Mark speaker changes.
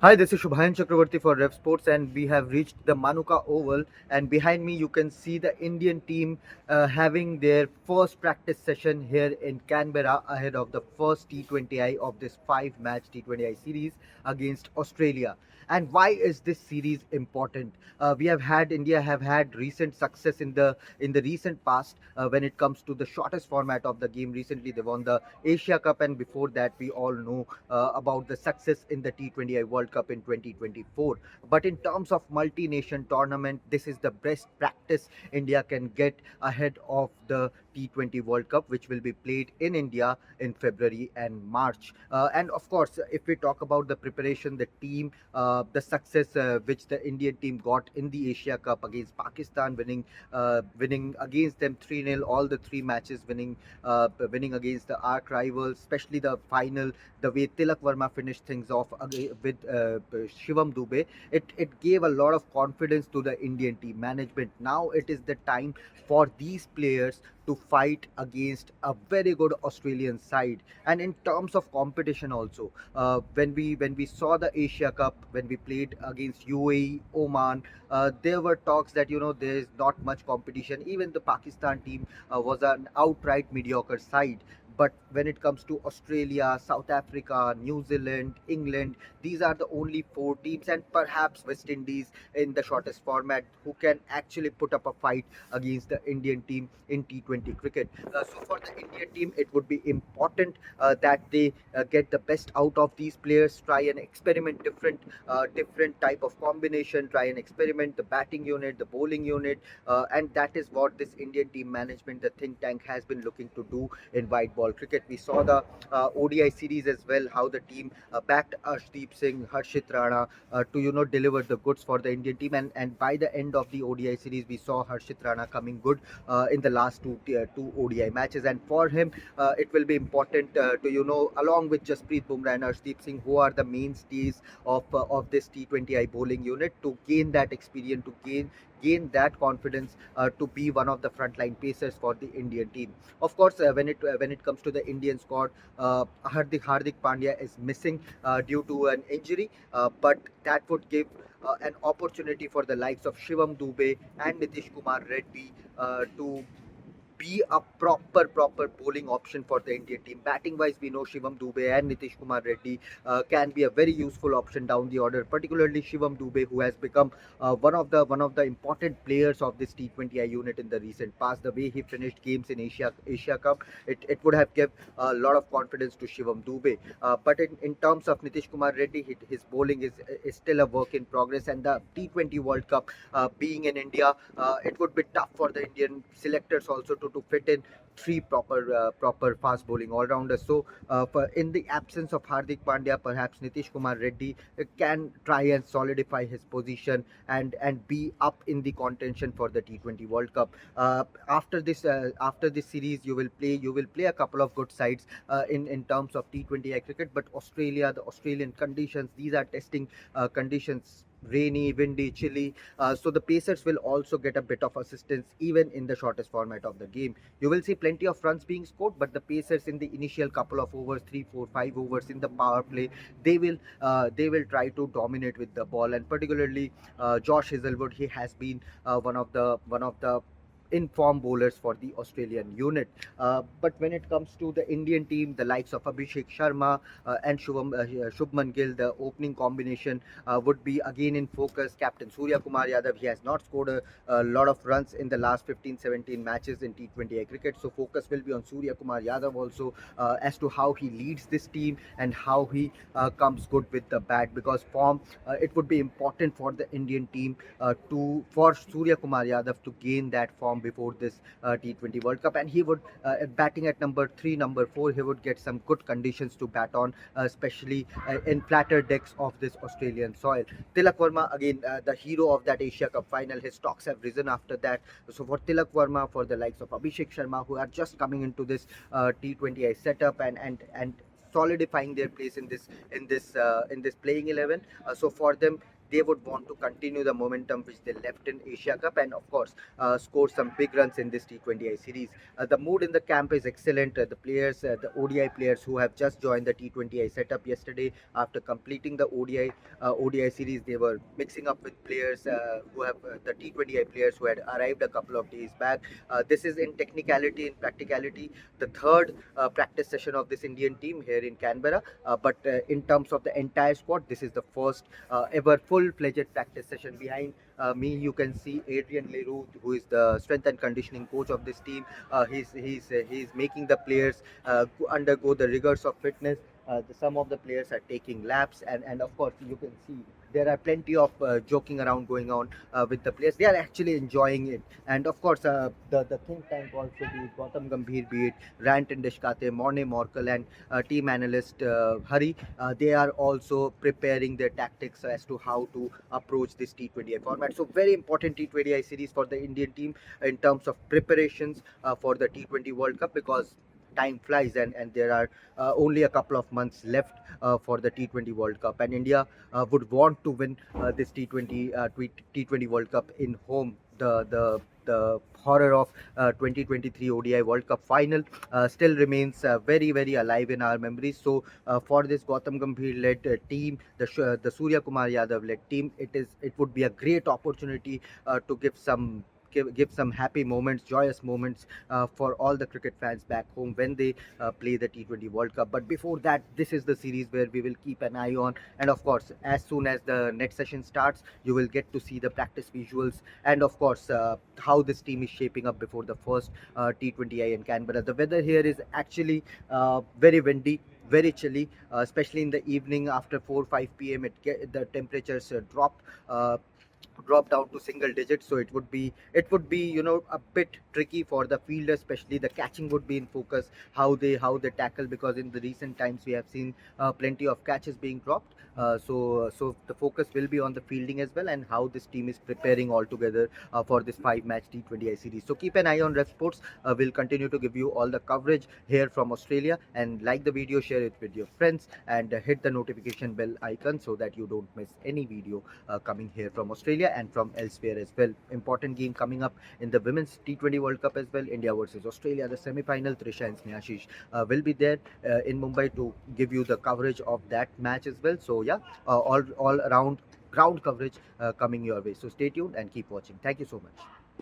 Speaker 1: Hi, this is Shubhayan Chakravarti for Revsportz, and we have reached the Manuka Oval. And behind me, you can see the Indian team having their first practice session here in Canberra ahead of the first T20I of this five-match T20I series against Australia. And why is this series important? We have had India have had recent success in the recent past when it comes to the shortest format of the game. Recently, they won the Asia Cup, and before that, we all know about the success in the T20I World Cup in 2024. But in terms of multi-nation tournament, this is the best practice India can get ahead of the T20 World Cup, which will be played in India in February and March. And of course, if we talk about the preparation, the team, the success which the Indian team got in the Asia Cup against Pakistan, winning against them 3-0, all the three matches, winning against the arch rivals, especially the final, the way Tilak Verma finished things off with Shivam Dube, it gave a lot of confidence to the Indian team management. Now it is the time for these players to fight against a very good Australian side. And in terms of competition also, when we saw the Asia Cup, when we played against UAE, Oman, there were talks that there is not much competition. Even the Pakistan team was an outright mediocre side. But when it comes to Australia, South Africa, New Zealand, England, these are the only four teams, and perhaps West Indies in the shortest format, who can actually put up a fight against the Indian team in T20 cricket. So for the Indian team, it would be important that they get the best out of these players, try and experiment different type of combination, try and experiment the batting unit, the bowling unit, and that is what this Indian team management, the think tank, has been looking to do in white ball cricket. We saw the ODI series as well, how the team backed Arshdeep Singh, Harshit Rana to deliver the goods for the Indian team, and by the end of the ODI series, we saw Harshit Rana coming good in the last two ODI matches, and for him, it will be important to along with Jasprit Bumrah and Arshdeep Singh, who are the mainstays of this T20I bowling unit, to gain that experience, to gain that confidence to be one of the frontline pacers for the Indian team. Of course, when it comes to the Indian squad, Hardik Pandya is missing due to an injury, but that would give an opportunity for the likes of Shivam Dube and Nitish Kumar Reddy to be a proper bowling option for the Indian team. Batting wise, we know Shivam Dube and Nitish Kumar Reddy can be a very useful option down the order. Particularly Shivam Dube, who has become one of the important players of this T20I unit in the recent past. The way he finished games in Asia Cup, it would have given a lot of confidence to Shivam Dube. But in terms of Nitish Kumar Reddy, his bowling is still a work in progress, and the T20 World Cup being in India, it would be tough for the Indian selectors also to fit in three proper fast bowling all rounders. So in the absence of Hardik Pandya, perhaps Nitish Kumar Reddy can try and solidify his position and be up in the contention for the T20 World Cup. After this series, you will play a couple of good sides in terms of T20I cricket. But Australia, the Australian conditions, these are testing conditions, rainy, windy, chilly. So the Pacers will also get a bit of assistance even in the shortest format of the game. You will see plenty of runs being scored, but the Pacers in the initial couple of overs, 3, 4, 5 overs in the power play, they will try to dominate with the ball. And particularly Josh Hazelwood, he has been one of the informed bowlers for the Australian unit. But when it comes to the Indian team, the likes of Abhishek Sharma and Shubman Gill, the opening combination would be again in focus. Captain Surya Kumar Yadav, he has not scored a lot of runs in the last 15-17 matches in T20I cricket. So focus will be on Surya Kumar Yadav also, as to how he leads this team and how he comes good with the bat, because form, it would be important for the Indian team to for Surya Kumar Yadav to gain that form before this T20 World Cup, and he would batting at number 3, number 4, he would get some good conditions to bat on, especially in flatter decks of this Australian soil. Tilak Verma, again, the hero of that Asia Cup final, his stocks have risen after that. So for Tilak Verma, for the likes of Abhishek Sharma, who are just coming into this T20I setup and solidifying their place in this playing 11. So for them, they would want to continue the momentum which they left in Asia Cup, and of course score some big runs in this T20I series. The mood in the camp is excellent. The players, the ODI players who have just joined the T20I setup yesterday after completing the ODI series, they were mixing up with players who have the T20I players who had arrived a couple of days back. This is in technicality, in practicality, the third practice session of this Indian team here in Canberra. But in terms of the entire squad, this is the first ever full-fledged practice session. Behind me, you can see Adrian Leroux, who is the strength and conditioning coach of this team. He's making the players undergo the rigors of fitness. Some of the players are taking laps, and of course you can see there are plenty of joking around going on with the players. They are actually enjoying it, and of course the think tank also, be it Gautam Gambhir, be it Rant and Deshkate, Morne Morkel, and team analyst Hari, they are also preparing their tactics as to how to approach this T20I format. So very important T20I series for the Indian team in terms of preparations for the T20 World Cup, because time flies, and there are only a couple of months left for the T20 World Cup, and India would want to win this T20 World Cup in home. The horror of 2023 ODI World Cup final still remains very alive in our memories. So for this Gautam Gambhir led team, the Surya Kumar Yadav led team, it would be a great opportunity to give some happy moments, joyous moments for all the cricket fans back home when they play the T20 World Cup. But before that, this is the series where we will keep an eye on. And of course, as soon as the next session starts, you will get to see the practice visuals, and of course, how this team is shaping up before the first T20I in Canberra. The weather here is actually very windy, very chilly, especially in the evening after 4 5 p.m. The temperatures uh, drop down to single digits, so it would be a bit tricky for the fielder. Especially the catching would be in focus, how they tackle, because in the recent times we have seen plenty of catches being dropped. So the focus will be on the fielding as well, and how this team is preparing all together for this 5 match T20I series. So keep an eye on Revsportz. We'll continue to give you all the coverage here from Australia, and like the video, share it with your friends, and hit the notification bell icon so that you don't miss any video coming here from Australia and from elsewhere as well. Important game coming up in the Women's T20 World Cup as well. India versus Australia, the semi-final. Trisha and Sneha will be there in Mumbai to give you the coverage of that match as well. So yeah, all around ground coverage coming your way. So stay tuned and keep watching. Thank you so much.